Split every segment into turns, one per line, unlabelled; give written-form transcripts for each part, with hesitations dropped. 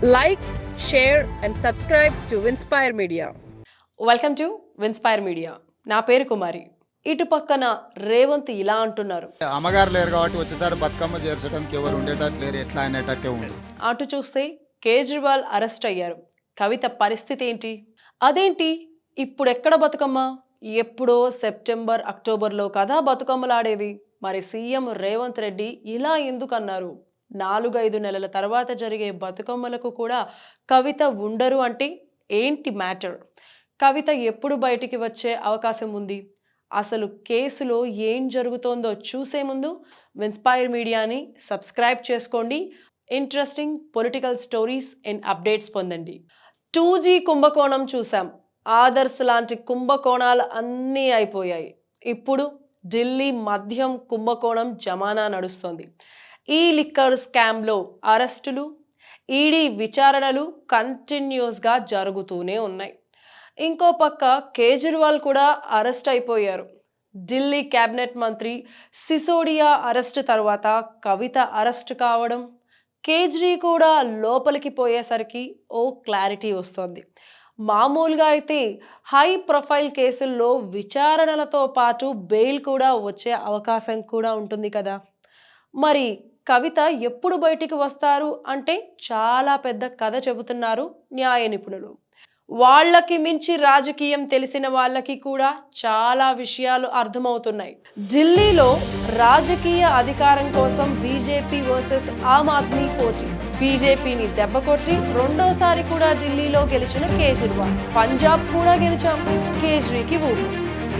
Like, share and subscribe to Winspire Media.
Welcome to Winspire media. నా పేరు కుమారి. ఇటు పక్కన రేవంత్ ఇలా అంటున్నారు,
అమ్మగారు లేరు కాబట్టి వచ్చేసారి బతుకమ్మ చేర్చడానికి ఎవరు ఉండేటట్టు లేరు, ఎట్లా అనేటట్టే ఉంది.
అటు చూస్తే కేజ్రీవాల్ అరెస్ట్ అయ్యారు. కవిత పరిస్థితి ఏంటి? అదేంటి ఇప్పుడు ఎక్కడ బతుకమ్మ? ఎప్పుడో సెప్టెంబర్ అక్టోబర్లో కదా బతుకమ్మలాడేది. మరి సీఎం రేవంత్ రెడ్డి ఇలా ఎందుకన్నారు? 4-5 నెలల తర్వాత జరిగే బతుకమ్మలకు కూడా కవిత ఉండరు అంటే ఏంటి మ్యాటర్? కవిత ఎప్పుడు బయటికి వచ్చే అవకాశం ఉంది? అసలు కేసులో ఏం జరుగుతోందో చూసే ముందు విన్స్పైర్ మీడియాని సబ్స్క్రైబ్ చేసుకోండి. Interesting political stories and updates పొందండి. 2G కుంభకోణం చూసాం. ఆదర్శ్ లాంటి కుంభకోణాలు అన్నీ అయిపోయాయి. ఇప్పుడు ఢిల్లీ మద్యం కుంభకోణం జమానా నడుస్తోంది. ఈ లిక్కర్ స్కామ్లో అరెస్టులు, ఈడీ విచారణలు కంటిన్యూస్గా జరుగుతూనే ఉన్నాయి. ఇంకో పక్క కేజ్రీవాల్ కూడా అరెస్ట్ అయిపోయారు. ఢిల్లీ కేబినెట్ మంత్రి సిసోడియా అరెస్ట్ తర్వాత కవిత అరెస్ట్ కావడం, కేజ్రీ కూడా లోపలికి పోయేసరికి ఓ క్లారిటీ వస్తోంది. మామూలుగా అయితే హై ప్రొఫైల్ కేసుల్లో విచారణలతో పాటు బెయిల్ కూడా వచ్చే అవకాశం కూడా ఉంటుంది కదా. మరి కవిత ఎప్పుడు బయటికి వస్తారు అంటే చాలా పెద్ద కథ చెబుతున్నారు న్యాయ నిపుణులు. వాళ్ళకి మించి రాజకీయం తెలిసిన వాళ్ళకి కూడా చాలా విషయాలు అర్థమవుతున్నాయి. ఢిల్లీలో రాజకీయ అధికారం కోసం బీజేపీ వర్సెస్ ఆమ్ ఆద్మీ పోటీ. బీజేపీని దెబ్బకొట్టి రెండోసారి కూడా ఢిల్లీలో గెలిచిన కేజ్రీవాల్. పంజాబ్ కూడా గెలిచాం, కేజ్రీకి ఊరు.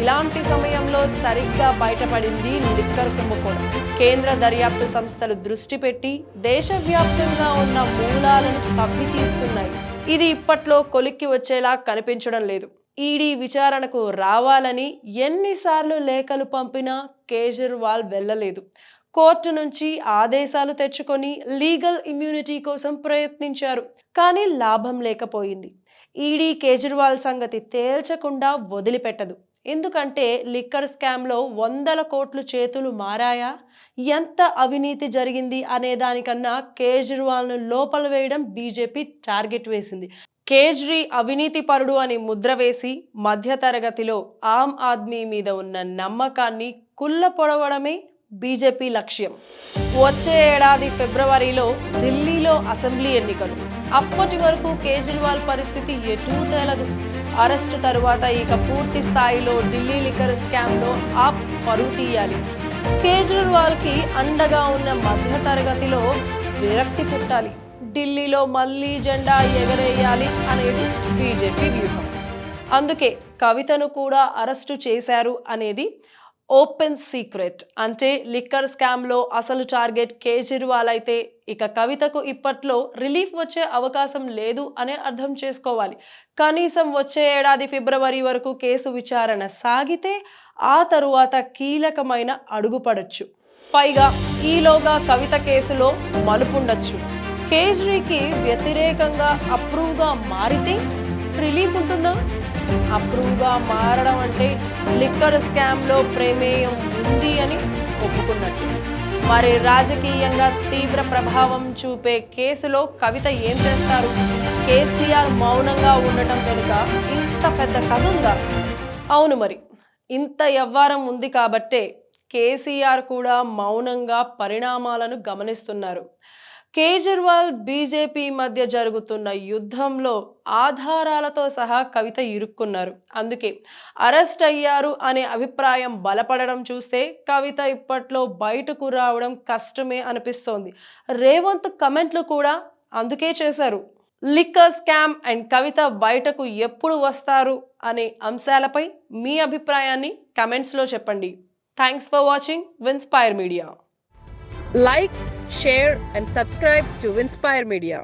ఇలాంటి సమయంలో సరిగ్గా బయటపడింది లిక్కర్ కుంభకోణం. కేంద్ర దర్యాప్తు సంస్థలు దృష్టి పెట్టి దేశవ్యాప్తంగా ఉన్న మూలాలను తవ్వి తీస్తున్నాయి. ఇది ఇప్పట్లో కొలిక్కి వచ్చేలా కనిపించడం లేదు. ఈడీ విచారణకు రావాలని ఎన్నిసార్లు లేఖలు పంపినా కేజ్రీవాల్ వెళ్ళలేదు. కోర్టు నుంచి ఆదేశాలు తెచ్చుకొని లీగల్ ఇమ్యూనిటీ కోసం ప్రయత్నించారు, కానీ లాభం లేకపోయింది. ఈడీ కేజ్రీవాల్ సంగతి తేల్చకుండా వదిలిపెట్టదు. ఎందుకంటే లిక్కర్ స్కామ్లో 100 కోట్లు చేతులు మారాయా, ఎంత అవినీతి జరిగింది అనే దానికన్నా కేజ్రీవాల్ను లోపల వేయడం బీజేపీ టార్గెట్ వేసింది. కేజ్రీ అవినీతి పరుడు అని ముద్ర వేసి మధ్యతరగతిలో ఆమ్ ఆద్మీ మీద ఉన్న నమ్మకాన్ని కుల్లపొడవడమే బీజేపీ లక్ష్యం. వచ్చే ఏడాది ఫిబ్రవరిలో ఢిల్లీలో అసెంబ్లీ ఎన్నికలు. అప్పటి వరకు కేజ్రీవాల్ పరిస్థితి ఎటూ తేలదు. అరెస్టు తరువాత ఇక పూర్తి స్థాయిలో ఢిల్లీ లిక్కర్ స్కామ్లో ఆ పరువు తీయాలి. కేజ్రీవాల్కి అండగా ఉన్న మధ్యతరగతిలో విరక్తి పుట్టాలి. ఢిల్లీలో మళ్ళీ జెండా ఎగరేయాలి అనేది బీజేపీ వ్యూహం. అందుకే కవితను కూడా అరెస్టు చేశారు అనేది ఓపెన్ సీక్రెట్. అంటే లిక్కర్ స్కామ్లో అసలు టార్గెట్ కేజ్రీవాల్ అయితే ఇక కవితకు ఇప్పట్లో రిలీఫ్ వచ్చే అవకాశం లేదు అనే అర్థం చేసుకోవాలి. కనీసం వచ్చే ఏడాది ఫిబ్రవరి వరకు కేసు విచారణ సాగితే ఆ తరువాత కీలకమైన అడుగుపడొచ్చు. పైగా ఈలోగా కవిత కేసులో మలుపుండొచ్చు. కేజ్రీకి వ్యతిరేకంగా అప్రూవ్గా మారితే రిలీఫ్ ఉంటుందా? అప్రూవ్గా మారడం అంటే లిక్కర్ స్కామ్లో ప్రమేయం ఉంది అని ఒప్పుకున్నట్టు. మరి రాజకీయంగా తీవ్ర ప్రభావం చూపే కేసులో కవిత ఏం చేస్తారు? కేసీఆర్ మౌనంగా ఉండటం వెనుక ఇంత పెద్ద కథ ఉందా? అవును, మరి ఇంత యవ్వారం ఉంది కాబట్టే కేసీఆర్ కూడా మౌనంగా పరిణామాలను గమనిస్తున్నారు. కేజ్రీవాల్ బీజేపీ మధ్య జరుగుతున్న యుద్ధంలో ఆధారాలతో సహా కవిత ఇరుక్కున్నారు. అందుకే అరెస్ట్ అయ్యారు అనే అభిప్రాయం బలపడడం చూస్తే కవిత ఇప్పట్లో బయటకు రావడం కష్టమే అనిపిస్తోంది. రేవంత్ కమెంట్లు కూడా అందుకే చేశారు. లిక్కర్ స్కామ్ అండ్ కవిత బయటకు ఎప్పుడు వస్తారు అనే అంశాలపై మీ అభిప్రాయాన్ని కమెంట్స్లో చెప్పండి. Thanks for watching Winspire media.
Like, share and subscribe to Winspire Media.